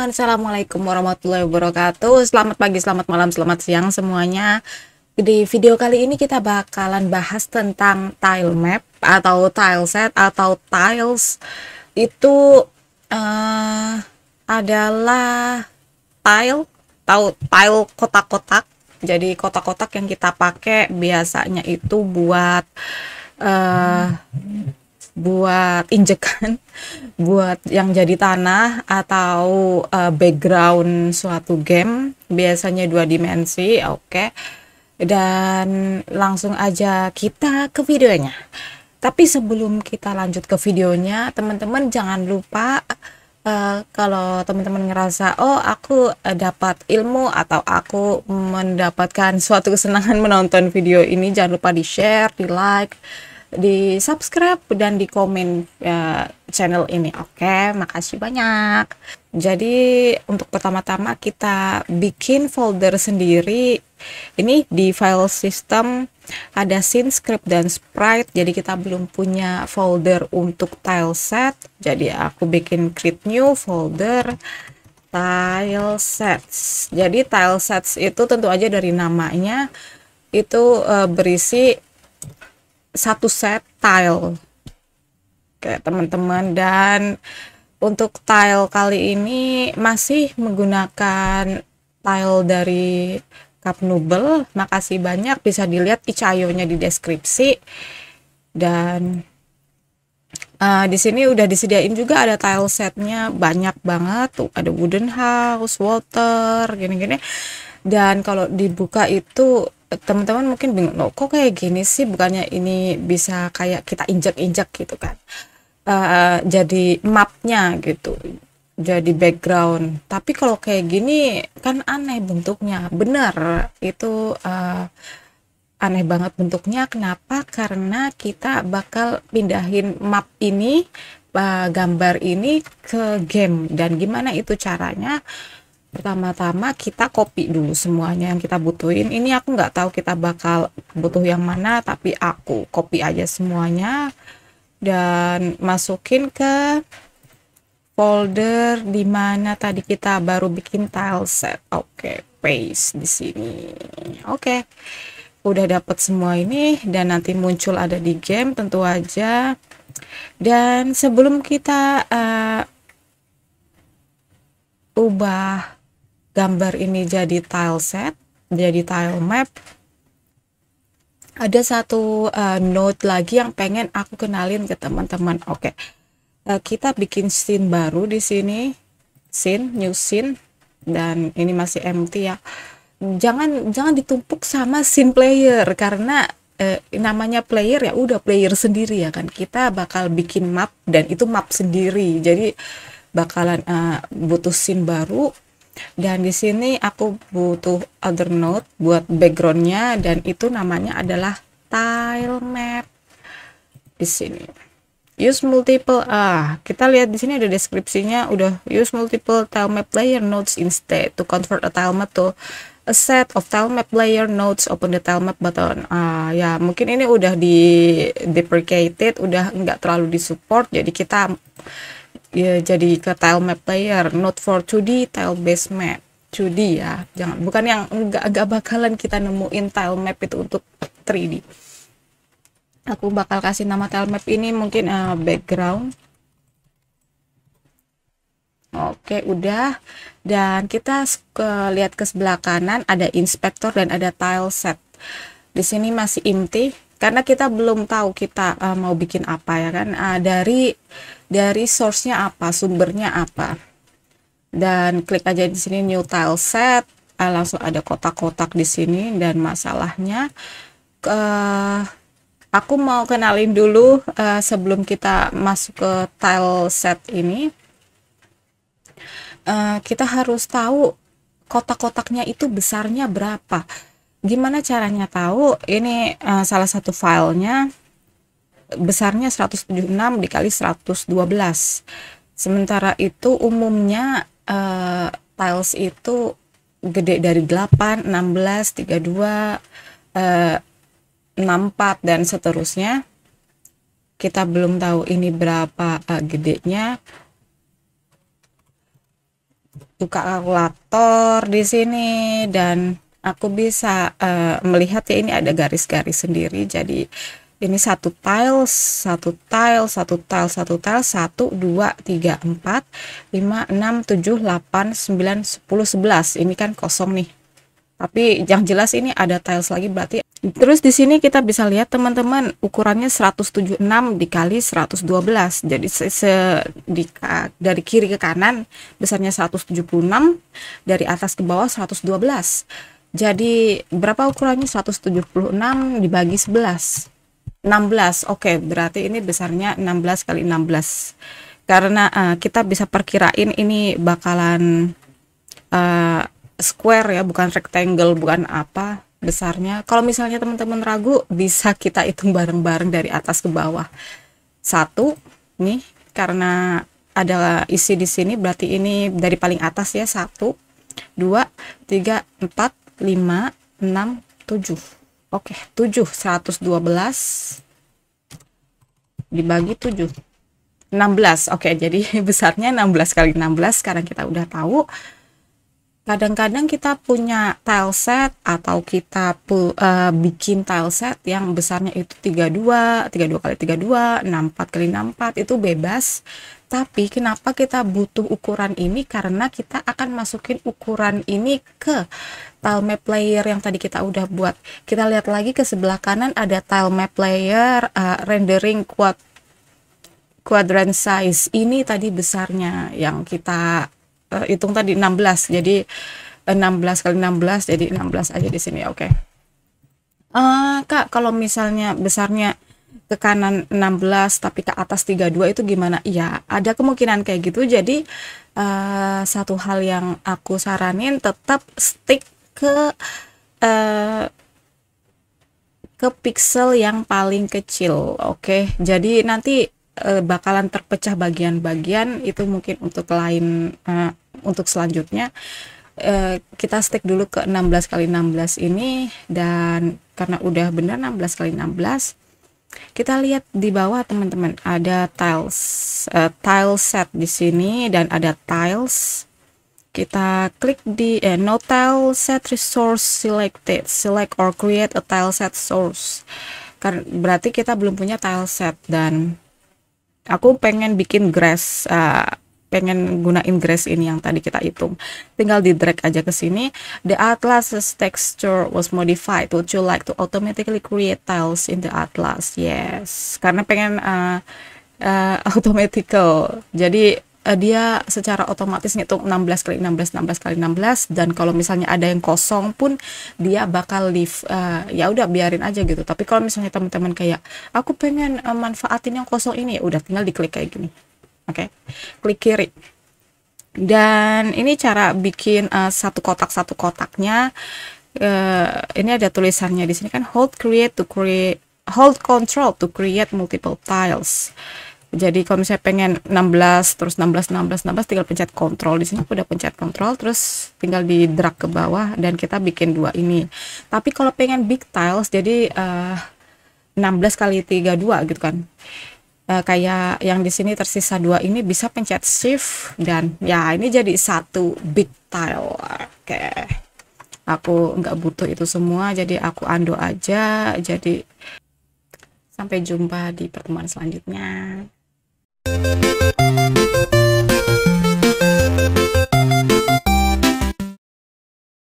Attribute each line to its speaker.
Speaker 1: teman-teman, assalamualaikum warahmatullahi wabarakatuh. Selamat pagi, selamat malam, selamat siang semuanya. Di video kali ini kita bakalan bahas tentang tile map atau tile set atau tiles. Itu adalah tile, tahu tile kotak-kotak. Jadi kotak-kotak yang kita pakai biasanya itu buat injekan, buat yang jadi tanah atau background suatu game, biasanya 2 dimensi. Oke. Dan langsung aja kita ke videonya. Tapi sebelum kita lanjut ke videonya, teman-teman jangan lupa kalau teman-teman ngerasa oh aku dapat ilmu atau aku mendapatkan suatu kesenangan menonton video ini, jangan lupa di share, di like, di subscribe, dan di komen channel ini. Oke, makasih banyak. Jadi untuk pertama-tama kita bikin folder sendiri. Ini di file system ada scene, script, dan sprite. Jadi kita belum punya folder untuk tile set, jadi aku bikin create new folder tile sets. Jadi tile sets itu tentu aja dari namanya itu berisi satu set tile, kayak teman-teman. Dan untuk tile kali ini masih menggunakan tile dari Cup Noodle. Makasih banyak, bisa dilihat icayo-nya di deskripsi. Dan di sini udah disediain juga ada tile setnya, banyak banget tuh, ada wooden house, water, gini-gini. Dan kalau dibuka itu teman-teman mungkin bingung, loh kok kayak gini sih, bukannya ini bisa kayak kita injek-injek gitu kan, jadi mapnya gitu, jadi background. Tapi kalau kayak gini kan aneh bentuknya, bener itu aneh banget bentuknya. Kenapa? Karena kita bakal pindahin map ini, gambar ini ke game. Dan gimana itu caranya? Pertama-tama kita copy dulu semuanya yang kita butuhin. Ini aku nggak tahu kita bakal butuh yang mana, tapi aku copy aja semuanya dan masukin ke folder dimana tadi kita baru bikin tile set. Oke, paste di sini. Oke, udah dapat semua ini dan nanti muncul ada di game tentu aja. Dan sebelum kita ubah gambar ini jadi tile set, jadi tile map, ada satu note lagi yang pengen aku kenalin ke teman-teman. Oke, kita bikin scene baru di sini, scene, new scene, dan ini masih empty ya. Jangan ditumpuk sama scene player, karena namanya player ya udah player sendiri ya kan. Kita bakal bikin map dan itu map sendiri, jadi bakalan butuh scene baru. Dan di sini aku butuh other node buat backgroundnya, dan itu namanya adalah tile map. Di sini use multiple, kita lihat di sini ada deskripsinya, udah use multiple tile map layer nodes instead to convert a tile map to a set of tile map layer nodes, open the tile map button. Ya mungkin ini udah di deprecated, udah nggak terlalu disupport, jadi kita ya jadi ke tile map layer, not for 2D tile based map. 2D ya, jangan, bukan yang enggak bakalan kita nemuin tile map itu untuk 3D. Aku bakal kasih nama tile map ini mungkin background. Oke, udah. Dan kita lihat ke sebelah kanan ada inspector dan ada tile set. Di sini masih empty karena kita belum tahu kita mau bikin apa ya kan, dari source-nya apa, sumbernya apa. Dan klik aja di sini new tile set, langsung ada kotak-kotak di sini. Dan masalahnya aku mau kenalin dulu sebelum kita masuk ke tile set ini, kita harus tahu kotak-kotaknya itu besarnya berapa. Gimana caranya tahu? Ini salah satu filenya besarnya 176 dikali 112. Sementara itu umumnya tiles itu gede dari 8, 16, 32, 64 dan seterusnya. Kita belum tahu ini berapa gedenya. buka kalkulator di sini dan aku bisa melihat ya ini ada garis-garis sendiri. Jadi ini satu tile, satu tile, satu tile, satu tile, 1, 2, 3, 4, 5, 6, 7, 8, 9, 10, 11. Ini kan kosong nih. Tapi yang jelas ini ada tiles lagi berarti. Terus di sini kita bisa lihat teman-teman ukurannya 176 dikali 112. Jadi dari kiri ke kanan besarnya 176, dari atas ke bawah 112. Jadi berapa ukurannya? 176 dibagi 11. 16. Oke, berarti ini besarnya 16 kali 16. Karena kita bisa perkirain ini bakalan square ya, bukan rectangle, bukan apa besarnya. Kalau misalnya teman-teman ragu, bisa kita hitung bareng-bareng dari atas ke bawah. 1 nih, karena ada isi di sini berarti ini dari paling atas ya. 1, 2, 3, 4, 5, 6, 7. Oke, 7, 112 dibagi 7, 16. Oke, jadi besarnya 16 kali 16. Sekarang kita udah tahu. Kadang-kadang kita punya tile set atau kita bikin tile set yang besarnya itu 32, 32 kali 32, 64 kali 64, itu bebas. Tapi kenapa kita butuh ukuran ini? Karena kita akan masukin ukuran ini ke tile map layer yang tadi kita udah buat. Kita lihat lagi ke sebelah kanan ada tile map layer rendering quadrant size. Ini tadi besarnya yang kita hitung tadi 16. Jadi 16 kali 16 jadi 16 aja di sini. Oke. Kak, kalau misalnya besarnya ke kanan 16 tapi ke atas 32 itu gimana? Iya, ada kemungkinan kayak gitu. Jadi satu hal yang aku saranin tetap stick ke pixel yang paling kecil. Oke. Jadi nanti bakalan terpecah bagian-bagian itu mungkin untuk untuk selanjutnya. Kita stick dulu ke 16 kali 16 ini, dan karena udah benar 16 kali 16, kita lihat di bawah teman-teman ada tile set di sini dan ada tiles. Kita klik di no tile set resource selected, select or create a tile set source. Karena berarti kita belum punya tile set, dan aku pengen bikin grass, pengen gunain grass ini yang tadi kita hitung. Tinggal di drag aja ke sini. The atlas texture was modified. Would you like to automatically create tiles in the atlas? Yes, karena pengen automatical. Jadi dia secara otomatis ngitung 16 kali 16, 16 kali 16, dan kalau misalnya ada yang kosong pun dia bakal leave. Ya udah biarin aja gitu. Tapi kalau misalnya teman-teman kayak aku pengen manfaatin yang kosong ini, udah tinggal diklik kayak gini. Oke, klik kiri. Dan ini cara bikin satu kotaknya. Ini ada tulisannya di sini kan, hold control to create multiple tiles. Jadi kalau misalnya pengen 16 terus 16 tinggal pencet kontrol. Di sini aku udah pencet kontrol, terus tinggal di drag ke bawah dan kita bikin dua ini. Tapi kalau pengen big tiles, jadi 16 kali 32 gitu kan. Kayak yang di sini tersisa dua ini, bisa pencet shift dan ya ini jadi satu big tile. Oke. Aku nggak butuh itu semua, jadi aku undo aja. Jadi sampai jumpa di pertemuan selanjutnya.